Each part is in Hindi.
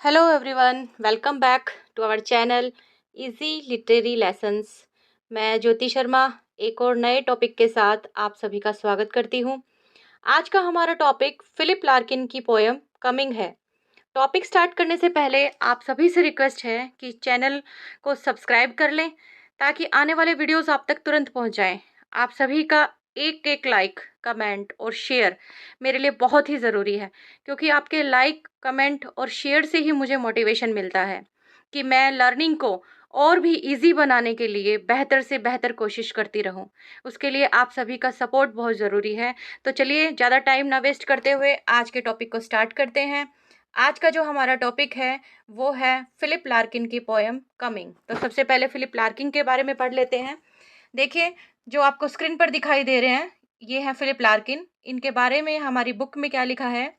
Hello everyone, welcome back to our channel easy literary lessons. मैं ज्योति शर्मा एक और नए टॉपिक के साथ आप सभी का स्वागत करती हूँ। आज का हमारा टॉपिक फिलिप लार्किन की पोयम कमिंग है। टॉपिक स्टार्ट करने से पहले आप सभी से रिक्वेस्ट है कि चैनल को सब्सक्राइब कर लें ताकि आने वाले वीडियोस आप तक तुरंत पहुंच जाएं। आप सभी का एक एक लाइक, कमेंट और शेयर मेरे लिए बहुत ही ज़रूरी है, क्योंकि आपके लाइक, कमेंट और शेयर से ही मुझे मोटिवेशन मिलता है कि मैं लर्निंग को और भी इजी बनाने के लिए बेहतर से बेहतर कोशिश करती रहूं। उसके लिए आप सभी का सपोर्ट बहुत ज़रूरी है। तो चलिए ज़्यादा टाइम ना वेस्ट करते हुए आज के टॉपिक को स्टार्ट करते हैं। आज का जो हमारा टॉपिक है वो है फिलिप लार्किन की पोयम कमिंग। तो सबसे पहले फिलिप लार्किन के बारे में पढ़ लेते हैं। देखिए, जो आपको स्क्रीन पर दिखाई दे रहे हैं ये है फिलिप लार्किन। इनके बारे में हमारी बुक में क्या लिखा है?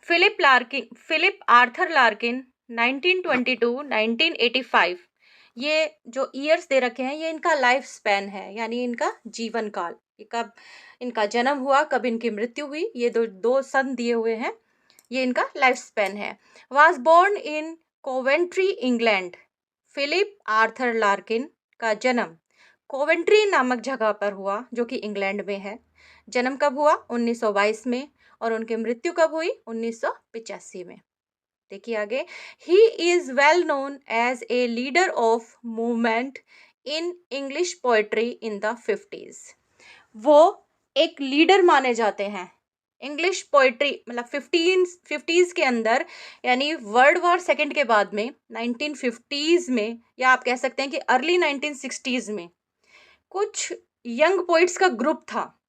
Philip Arthur Larkin 1922-1985। ये जो ईयर्स दे रखे हैं ये इनका लाइफ स्पैन है, यानी इनका जीवन काल। ये कब इनका जन्म हुआ, कब इनकी मृत्यु हुई, ये दो दो सन दिए हुए हैं। ये इनका लाइफ स्पैन है। Was born in Coventry, England. Philip Arthur Larkin का जन्म कोवेंट्री नामक जगह पर हुआ, जो कि इंग्लैंड में है। जन्म कब हुआ? 1922 में। और उनकी मृत्यु कब हुई? 1985 में। देखिए आगे। He is well known as a leader of movement in English poetry in the 50s। वो एक लीडर माने जाते हैं इंग्लिश पोइट्री, मतलब 1550s के अंदर, यानी वर्ल्ड वॉर सेकेंड के बाद में 1950s में, या आप कह सकते हैं कि अर्ली 1960s में कुछ यंग पोइट्स का ग्रुप था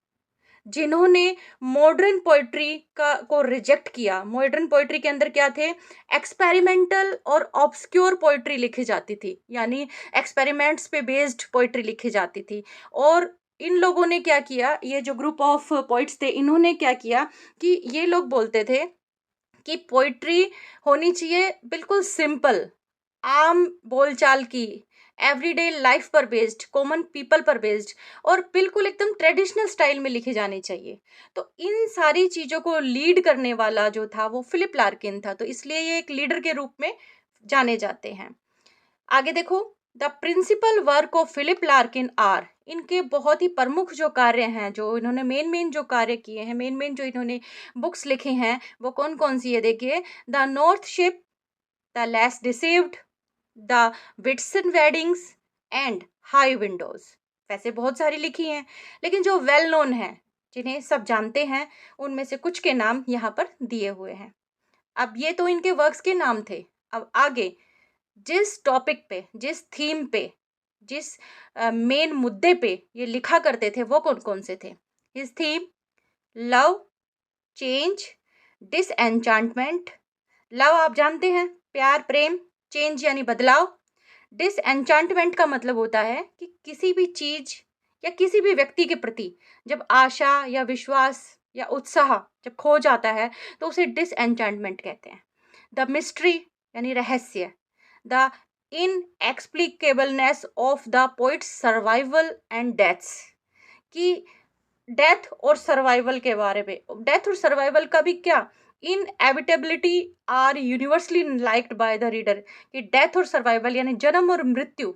जिन्होंने मॉडर्न पोइट्री का को रिजेक्ट किया। मॉडर्न पोइट्री के अंदर क्या थे? एक्सपेरिमेंटल और ऑब्सक्योर पोइट्री लिखी जाती थी, यानी एक्सपेरिमेंट्स पे बेस्ड पोइट्री लिखी जाती थी। और इन लोगों ने क्या किया, ये जो ग्रुप ऑफ पोइट्स थे, इन्होंने क्या किया कि ये लोग बोलते थे कि पोइट्री होनी चाहिए बिल्कुल सिंपल, आम बोलचाल की, एवरीडे लाइफ पर बेस्ड, कॉमन पीपल पर बेस्ड, और बिल्कुल एकदम ट्रेडिशनल स्टाइल में लिखी जानी चाहिए। तो इन सारी चीज़ों को लीड करने वाला जो था वो फिलिप लार्किन था, तो इसलिए ये एक लीडर के रूप में जाने जाते हैं। आगे देखो। The principal work of Philip Larkin are, इनके बहुत ही प्रमुख जो कार्य हैं, जो इन्होंने मेन जो कार्य किए हैं, मेन जो इन्होंने बुक्स लिखे हैं, वो कौन कौन सी है? देखिए, the north ship, the less deceived, the Whitson weddings and high Windows. वैसे बहुत सारी लिखी हैं, लेकिन जो वेल नोन है, जिन्हें सब जानते हैं, उनमें से कुछ के नाम यहाँ पर दिए हुए हैं। अब ये तो इनके वर्क्स के नाम थे। अब आगे जिस टॉपिक पे, जिस थीम पे, जिस मेन मुद्दे पे ये लिखा करते थे, वो कौन कौन से थे? His theme: love, change, disenchantment. Love आप जानते हैं, प्यार, प्रेम। चेंज यानी बदलाव। डिसएन्चांटमेंट का मतलब होता है कि किसी भी चीज या किसी भी व्यक्ति के प्रति जब आशा या विश्वास या उत्साह जब खो जाता है तो उसे डिसएन्चांटमेंट कहते हैं। द मिस्ट्री यानी रहस्य। The inexplicableness of the poet's survival and deaths, कि डेथ और सर्वाइवल के बारे में, डेथ और सर्वाइवल का भी क्या, inevitability are universally liked by the reader, कि डेथ और सर्वाइवल यानी जन्म और मृत्यु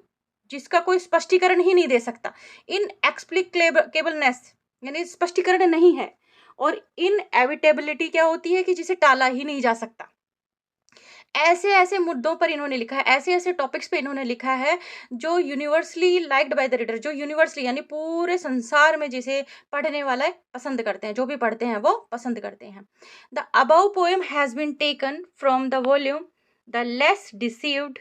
जिसका कोई स्पष्टीकरण ही नहीं दे सकता। इनएक्सप्लिकेबलनेस यानी स्पष्टीकरण नहीं है, और इनएविटेबिलिटी क्या होती है? कि जिसे टाला ही नहीं जा सकता। ऐसे ऐसे मुद्दों पर इन्होंने लिखा है, ऐसे ऐसे टॉपिक्स पे इन्होंने लिखा है जो universally liked by the reader, जो यूनिवर्सली यानी पूरे संसार में जिसे पढ़ने वाला पसंद करते हैं, जो भी पढ़ते हैं वो पसंद करते हैं। The above poem has been taken from the volume the less deceived,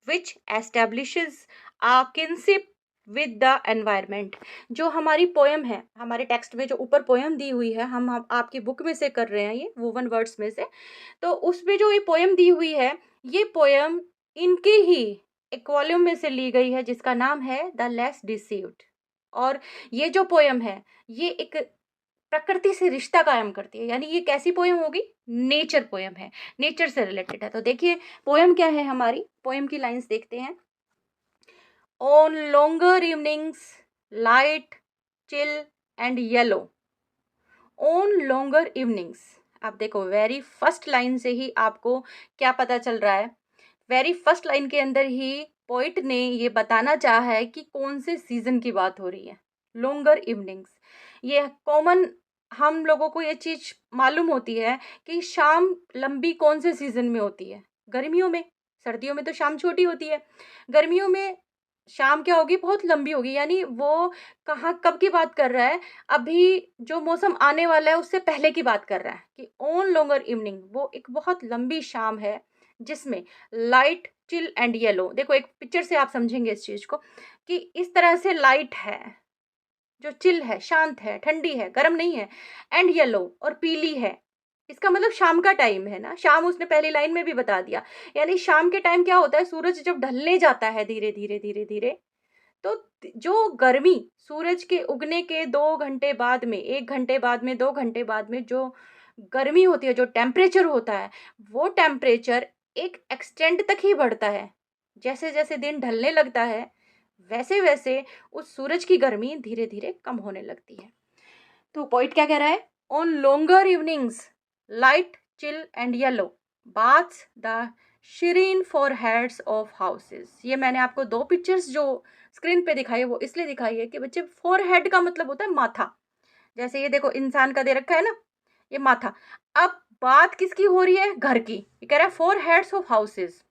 which establishes a kinship with the environment. जो हमारी पोएम है, हमारे टेक्स्ट में जो ऊपर पोएम दी हुई है, हम आपकी बुक में से कर रहे हैं, ये वुवन वर्ड्स में से, तो उसमें जो ये पोएम दी हुई है, ये पोएम इनके ही एक वॉल्यूम में से ली गई है जिसका नाम है द लेस डिसीव्ड। और ये जो पोएम है ये एक प्रकृति से रिश्ता कायम करती है, यानी ये कैसी पोएम होगी? नेचर पोएम है, नेचर से रिलेटेड है। तो देखिए पोएम क्या है हमारी, पोएम की लाइंस देखते हैं। On longer evenings, light, chill and yellow. On longer evenings, आप देखो वेरी फर्स्ट लाइन से ही आपको क्या पता चल रहा है। वेरी फर्स्ट लाइन के अंदर ही पोइट ने ये बताना चाहा है कि कौन से सीजन की बात हो रही है। लॉन्गर इवनिंग्स, ये कॉमन, हम लोगों को ये चीज मालूम होती है कि शाम लंबी कौन से सीजन में होती है। गर्मियों में, सर्दियों में तो शाम छोटी होती है। गर्मियों में शाम क्या होगी, बहुत लंबी होगी। यानी वो कहाँ कब की बात कर रहा है, अभी जो मौसम आने वाला है उससे पहले की बात कर रहा है कि ऑन लॉन्गर इवनिंग, वो एक बहुत लंबी शाम है जिसमें लाइट चिल एंड येलो, देखो एक पिक्चर से आप समझेंगे इस चीज को कि इस तरह से लाइट है जो चिल है, शांत है, ठंडी है, गर्म नहीं है, एंड येलो और पीली है। इसका मतलब शाम का टाइम है ना, शाम उसने पहली लाइन में भी बता दिया। यानी शाम के टाइम क्या होता है, सूरज जब ढलने जाता है धीरे धीरे धीरे धीरे, तो जो गर्मी सूरज के उगने के 2 घंटे बाद में, 1 घंटे बाद में, 2 घंटे बाद में जो गर्मी होती है, जो टेम्परेचर होता है, वो टेम्परेचर एक एक्सटेंड तक ही बढ़ता है। जैसे जैसे दिन ढलने लगता है वैसे वैसे उस सूरज की गर्मी धीरे धीरे कम होने लगती है। तो पॉइंट क्या कह रहा है, on longer evenings light chill and yellow baths the Shirin for heads of houses. ये मैंने आपको दो पिक्चर्स जो स्क्रीन पे दिखाई है वो इसलिए दिखाई है कि बच्चे, फोर हेड का मतलब होता है माथा। जैसे ये देखो इंसान का दे रखा है ना, ये माथा। अब बात किसकी हो रही है, घर की। ये कह रहा है फोर हेड्स ऑफ हाउसेस।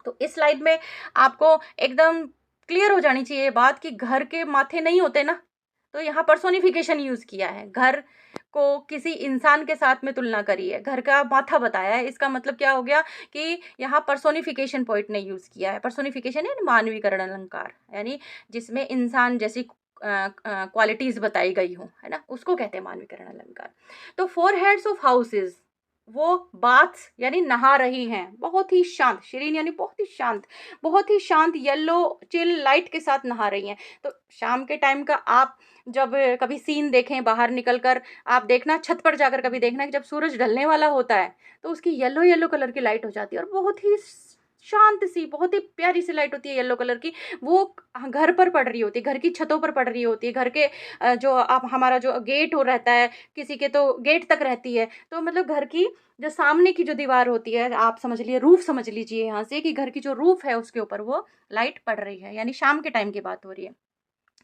तो इस स्लाइड में आपको एकदम क्लियर हो जानी चाहिए ये बात कि घर के माथे नहीं होते ना। तो यहाँ पर्सोनिफिकेशन यूज किया है, घर को किसी इंसान के साथ में तुलना करी है, घर का माथा बताया है। इसका मतलब क्या हो गया कि यहाँ पर्सोनिफिकेशन पॉइंट ने यूज किया है। पर्सोनिफिकेशन यानी मानवीकरण अलंकार, यानी जिसमें इंसान जैसी क्वालिटीज बताई गई हो, है ना, उसको कहते हैं मानवीकरण अलंकार। तो फोर हेड्स ऑफ हाउसेस, वो बाथ्स यानी नहा रही हैं, बहुत ही शांत, शिरीन यानी बहुत ही शांत, बहुत ही शांत येलो चिल लाइट के साथ नहा रही हैं। तो शाम के टाइम का आप जब कभी सीन देखें बाहर निकलकर, आप देखना छत पर जाकर कभी देखना कि जब सूरज ढलने वाला होता है तो उसकी येलो येलो कलर की लाइट हो जाती है और बहुत ही शांत सी, बहुत ही प्यारी सी लाइट होती है येलो कलर की। वो घर पर पड़ रही होती है, घर की छतों पर पड़ रही होती है, घर के जो आप हमारा जो गेट हो रहता है, किसी के तो गेट तक रहती है। तो मतलब घर की जो सामने की जो दीवार होती है, आप समझ लिए रूफ समझ लीजिए यहाँ से कि घर की जो रूफ है उसके ऊपर वो लाइट पड़ रही है। यानी शाम के टाइम की बात हो रही है।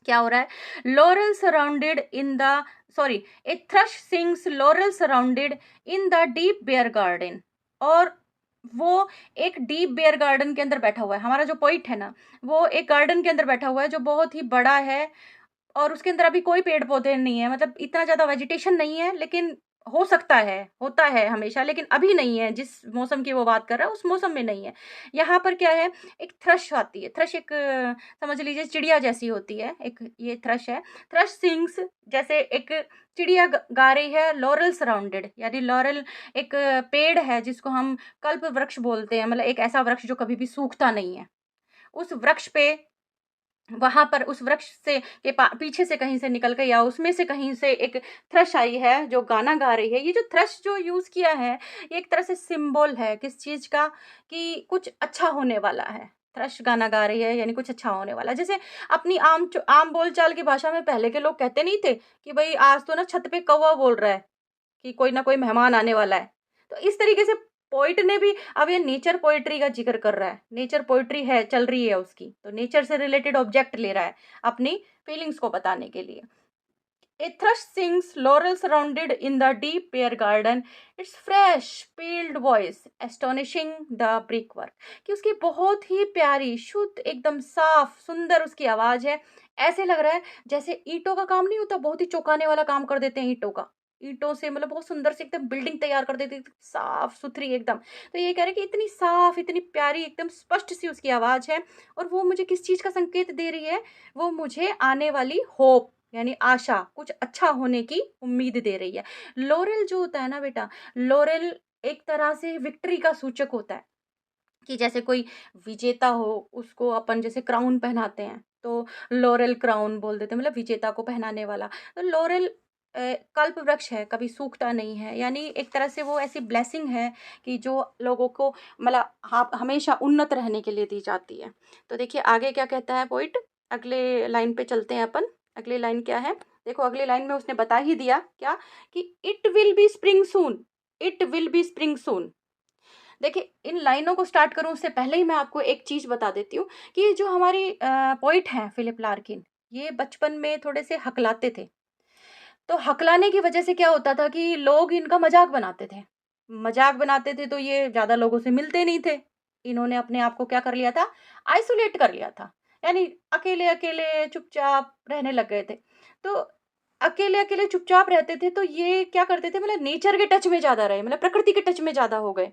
क्या हो रहा है, laurel surrounded in the, sorry, a thrush sings laurel surrounded in the deep bare garden. और वो एक डीप बेयर गार्डन के अंदर बैठा हुआ है। हमारा जो पॉइंट है ना, वो एक गार्डन के अंदर बैठा हुआ है जो बहुत ही बड़ा है और उसके अंदर अभी कोई पेड़ पौधे नहीं है, मतलब इतना ज़्यादा वेजिटेशन नहीं है, लेकिन हो सकता है, होता है हमेशा, लेकिन अभी नहीं है। जिस मौसम की वो बात कर रहा है उस मौसम में नहीं है। यहाँ पर क्या है, एक थ्रश आती है। थ्रश एक समझ लीजिए चिड़िया जैसी होती है, एक ये थ्रश है। थ्रश सिंग्स, जैसे एक चिड़िया गा रही है, लॉरल सराउंडेड, यानी लॉरल एक पेड़ है जिसको हम कल्प वृक्ष बोलते हैं, मतलब एक ऐसा वृक्ष जो कभी भी सूखता नहीं है। उस वृक्ष पे, वहां पर उस वृक्ष से के पीछे से कहीं से निकल के या उसमें से कहीं से एक थ्रश आई है जो गाना गा रही है। ये जो थ्रश जो यूज किया है, ये एक तरह से सिंबल है किस चीज का, कि कुछ अच्छा होने वाला है। थ्रश गाना गा रही है यानी कुछ अच्छा होने वाला है। जैसे अपनी आम बोलचाल की भाषा में पहले के लोग कहते नहीं थे कि भाई आज तो ना छत पे कौवा बोल रहा है कि कोई ना कोई मेहमान आने वाला है। तो इस तरीके से पोइट ने भी, अब ये नेचर पोइट्री का जिक्र कर रहा है, नेचर पोइट्री है चल रही है उसकी, तो नेचर से रिलेटेड ऑब्जेक्ट ले रहा है अपनी फीलिंग्स को बताने के लिए। A thrush sings, laurel surrounded in the deep pear garden. Its fresh, peeled voice astonishing the brickwork. कि उसकी बहुत ही प्यारी, शुद्ध, एकदम साफ, सुंदर उसकी आवाज है। ऐसे लग रहा है जैसे ईंटों का काम नहीं होता, बहुत ही चौंकाने वाला काम कर देते हैं ईंटों का। ईंटों से मतलब बहुत सुंदर से एकदम बिल्डिंग तैयार कर देती, साफ सुथरी एकदम। तो ये कह रहे हैं कि इतनी साफ, इतनी प्यारी, एकदम स्पष्ट सी उसकी आवाज है। और वो मुझे किस चीज का संकेत दे रही है, वो मुझे आने वाली होप यानी आशा, कुछ अच्छा होने की उम्मीद दे रही है। लॉरेल जो होता है ना बेटा, लॉरेल एक तरह से विक्ट्री का सूचक होता है कि जैसे कोई विजेता हो उसको अपन जैसे क्राउन पहनाते हैं तो लॉरेल क्राउन बोल देते हैं, मतलब विजेता को पहनाने वाला। तो लॉरेल कल्प वृक्ष है, कभी सूखता नहीं है, यानी एक तरह से वो ऐसी ब्लेसिंग है कि जो लोगों को मतलब हमेशा उन्नत रहने के लिए दी जाती है। तो देखिए आगे क्या कहता है पोइट, अगले लाइन पे चलते हैं अपन। अगली लाइन क्या है, देखो अगली लाइन में उसने बता ही दिया क्या, कि it will be spring soon. It will be spring soon. देखिए, इन लाइनों को स्टार्ट करूँ उससे पहले ही मैं आपको एक चीज़ बता देती हूँ कि जो हमारी पोएट हैं फिलिप लार्किन, ये बचपन में थोड़े से हकलाते थे। तो हकलाने की वजह से क्या होता था कि लोग इनका मज़ाक बनाते थे। मज़ाक बनाते थे तो ये ज़्यादा लोगों से मिलते नहीं थे। इन्होंने अपने आप को क्या कर लिया था, आइसोलेट कर लिया था। यानी अकेले-अकेले चुपचाप रहने लग गए थे। तो अकेले-अकेले चुपचाप रहते थे तो ये क्या करते थे, मतलब नेचर के टच में ज़्यादा रहे, मतलब प्रकृति के टच में ज़्यादा हो गए।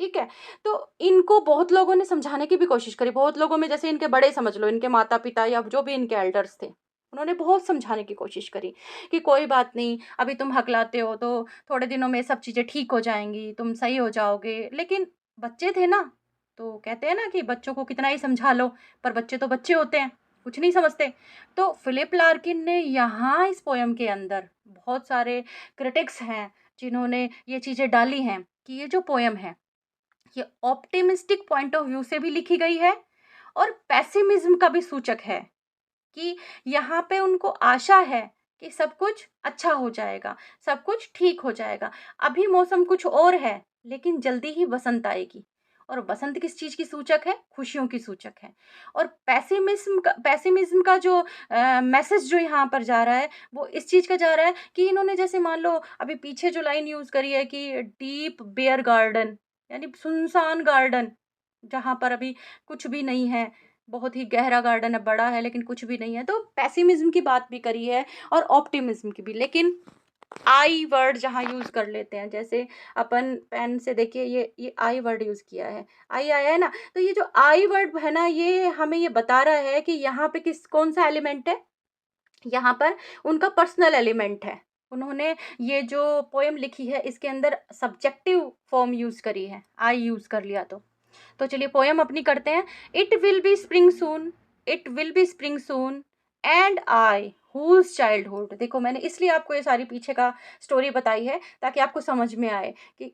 ठीक है? तो इनको बहुत लोगों ने समझाने की भी कोशिश करी। बहुत लोगों में, जैसे इनके बड़े समझ लो, इनके माता-पिता या जो भी इनके एल्डर्स थे, उन्होंने बहुत समझाने की कोशिश करी कि कोई बात नहीं, अभी तुम हकलाते हो तो थोड़े दिनों में सब चीज़ें ठीक हो जाएँगी, तुम सही हो जाओगे। लेकिन बच्चे थे ना, तो कहते हैं ना कि बच्चों को कितना ही समझा लो, पर बच्चे तो बच्चे होते हैं, कुछ नहीं समझते। तो फिलिप लार्किन ने यहाँ इस पोएम के अंदर बहुत सारे क्रिटिक्स हैं, जिन्होंने ये चीज़ें डाली हैं कि ये जो पोएम है, ये ऑप्टिमिस्टिक पॉइंट ऑफ व्यू से भी लिखी गई है और पेसिमिज्म का भी सूचक है कि यहाँ पे उनको आशा है कि सब कुछ अच्छा हो जाएगा, सब कुछ ठीक हो जाएगा। अभी मौसम कुछ और है, लेकिन जल्दी ही बसंत आएगी। और बसंत किस चीज़ की सूचक है? खुशियों की सूचक है। और पेसिमिज्म का जो मैसेज जो यहाँ पर जा रहा है, वो इस चीज़ का जा रहा है कि इन्होंने, जैसे मान लो अभी पीछे जो लाइन यूज़ करी है कि डीप बेयर गार्डन, यानी सुनसान गार्डन, जहाँ पर अभी कुछ भी नहीं है, बहुत ही गहरा गार्डन है, बड़ा है लेकिन कुछ भी नहीं है। तो पेसिमिज्म की बात भी करी है और ऑप्टिमिज्म की भी। लेकिन आई वर्ड जहाँ यूज़ कर लेते हैं, जैसे अपन पेन से देखिए, ये आई वर्ड यूज़ किया है, आई आया है ना, तो ये जो आई वर्ड है ना, ये हमें ये बता रहा है कि यहाँ पे कौन सा एलिमेंट है, यहाँ पर उनका पर्सनल एलिमेंट है। उन्होंने ये जो पोएम लिखी है, इसके अंदर सब्जेक्टिव फॉर्म यूज़ करी है, आई यूज़ कर लिया तो चलिए पोएम अपनी करते हैं। It will be spring soon, it will be spring soon, and I whose childhood. देखो, मैंने इसलिए आपको ये सारी पीछे का स्टोरी बताई है ताकि आपको समझ में आए कि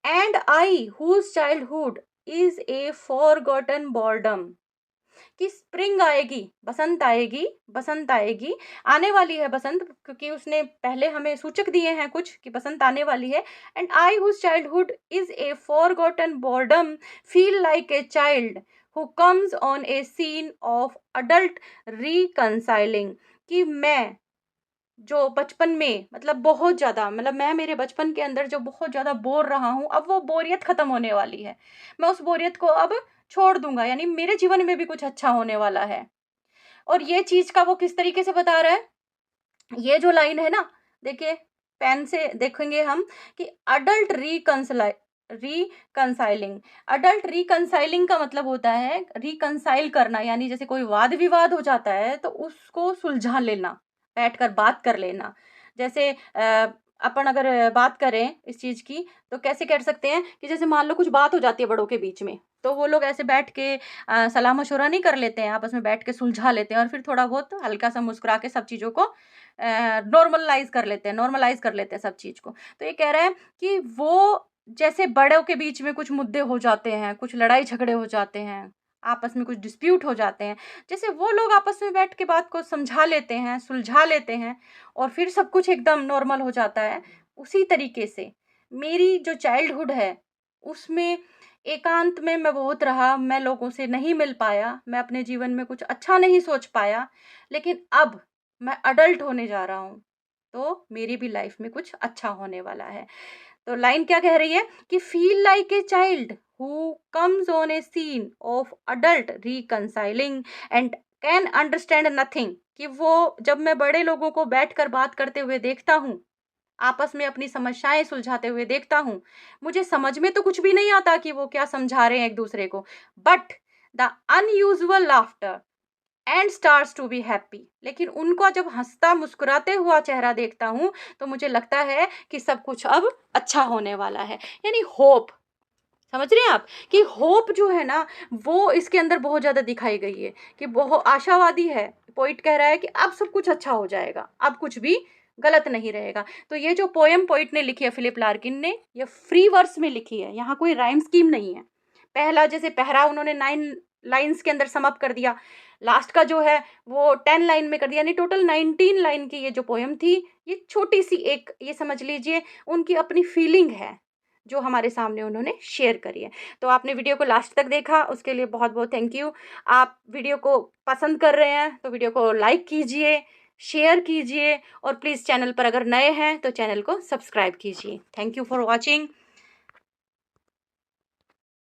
and I whose childhood is a forgotten boredom, कि स्प्रिंग आएगी, बसंत आएगी, बसंत आएगी, आने वाली है बसंत, क्योंकि उसने पहले हमें सूचक दिए हैं कुछ कि बसंत आने वाली है। And I whose childhood is a forgotten boredom feel like a child who comes on a scene of adult reconciling, कि मैं जो बचपन में, मतलब बहुत ज़्यादा, मतलब मैं मेरे बचपन के अंदर जो बहुत ज़्यादा बोर रहा हूँ, अब वो बोरियत ख़त्म होने वाली है। मैं उस बोरियत को अब छोड़ दूँगा, यानी मेरे जीवन में भी कुछ अच्छा होने वाला है। और ये चीज़ का वो किस तरीके से बता रहा है? ये जो लाइन है ना, देखिए, पेन से देखेंगे हम कि अडल्ट रिकंसाइलिंग। अडल्ट रिकंसाइलिंग का मतलब होता है रिकंसाइल करना, यानी जैसे कोई वाद-विवाद हो जाता है तो उसको सुलझा लेना, बैठकर बात कर लेना। जैसे अपन अगर बात करें इस चीज़ की, तो कैसे कर सकते हैं कि जैसे मान लो कुछ बात हो जाती है बड़ों के बीच में, तो वो लोग ऐसे बैठ के सलाह-मशवरा नहीं कर लेते हैं, आपस में बैठ के सुलझा लेते हैं और फिर थोड़ा बहुत हल्का-सा मुस्कुरा के सब चीज़ों को नॉर्मलाइज़ कर लेते हैं सब चीज़ को। तो ये कह रहा है कि वो जैसे बड़ों के बीच में कुछ मुद्दे हो जाते हैं, कुछ लड़ाई-झगड़े हो जाते हैं, आपस में कुछ डिस्प्यूट हो जाते हैं, जैसे वो लोग आपस में बैठ के बात को समझा लेते हैं, सुलझा लेते हैं और फिर सब कुछ एकदम नॉर्मल हो जाता है। उसी तरीके से मेरी जो चाइल्डहुड है, उसमें एकांत में मैं बहुत रहा, मैं लोगों से नहीं मिल पाया, मैं अपने जीवन में कुछ अच्छा नहीं सोच पाया, लेकिन अब मैं अडल्ट होने जा रहा हूँ, तो मेरी भी लाइफ में कुछ अच्छा होने वाला है। तो लाइन क्या कह रही है कि feel like a child who comes on a scene of adult reconciling and can understand nothing, कि वो जब मैं बड़े लोगों को बैठकर बात करते हुए देखता हूँ, आपस में अपनी समस्याएं सुलझाते हुए देखता हूँ, मुझे समझ में तो कुछ भी नहीं आता कि वो क्या समझा रहे हैं एक दूसरे को, but the unusual laughter and stars to be happy, लेकिन उनको जब हंसता मुस्कुराते हुआ चेहरा देखता हूँ तो मुझे लगता है कि सब कुछ अब अच्छा होने वाला है, यानी होप। समझ रहे हैं आप कि होप जो है ना, वो इसके अंदर बहुत ज़्यादा दिखाई गई है कि बहुत आशावादी है। पोइट कह रहा है कि अब सब कुछ अच्छा हो जाएगा, अब कुछ भी गलत नहीं रहेगा। तो ये जो पोएम पोइट ने लिखी है फिलिप लार्किन ने, ये फ्री वर्स में लिखी है, यहाँ कोई राइम स्कीम नहीं है। पहला जैसे पहरा उन्होंने 9 लाइन्स के अंदर सम अप कर दिया। लास्ट का जो है वो 10 लाइन में कर दिया, यानी टोटल 19 लाइन की ये जो पोएम थी, ये छोटी-सी एक, ये समझ लीजिए उनकी अपनी फीलिंग है, जो हमारे सामने उन्होंने शेयर करी है। तो आपने वीडियो को लास्ट तक देखा, उसके लिए बहुत-बहुत थैंक यू। आप वीडियो को पसंद कर रहे हैं तो वीडियो को लाइक कीजिए, शेयर कीजिए और प्लीज़ चैनल पर अगर नए हैं तो चैनल को सब्सक्राइब कीजिए। Thank you for watching.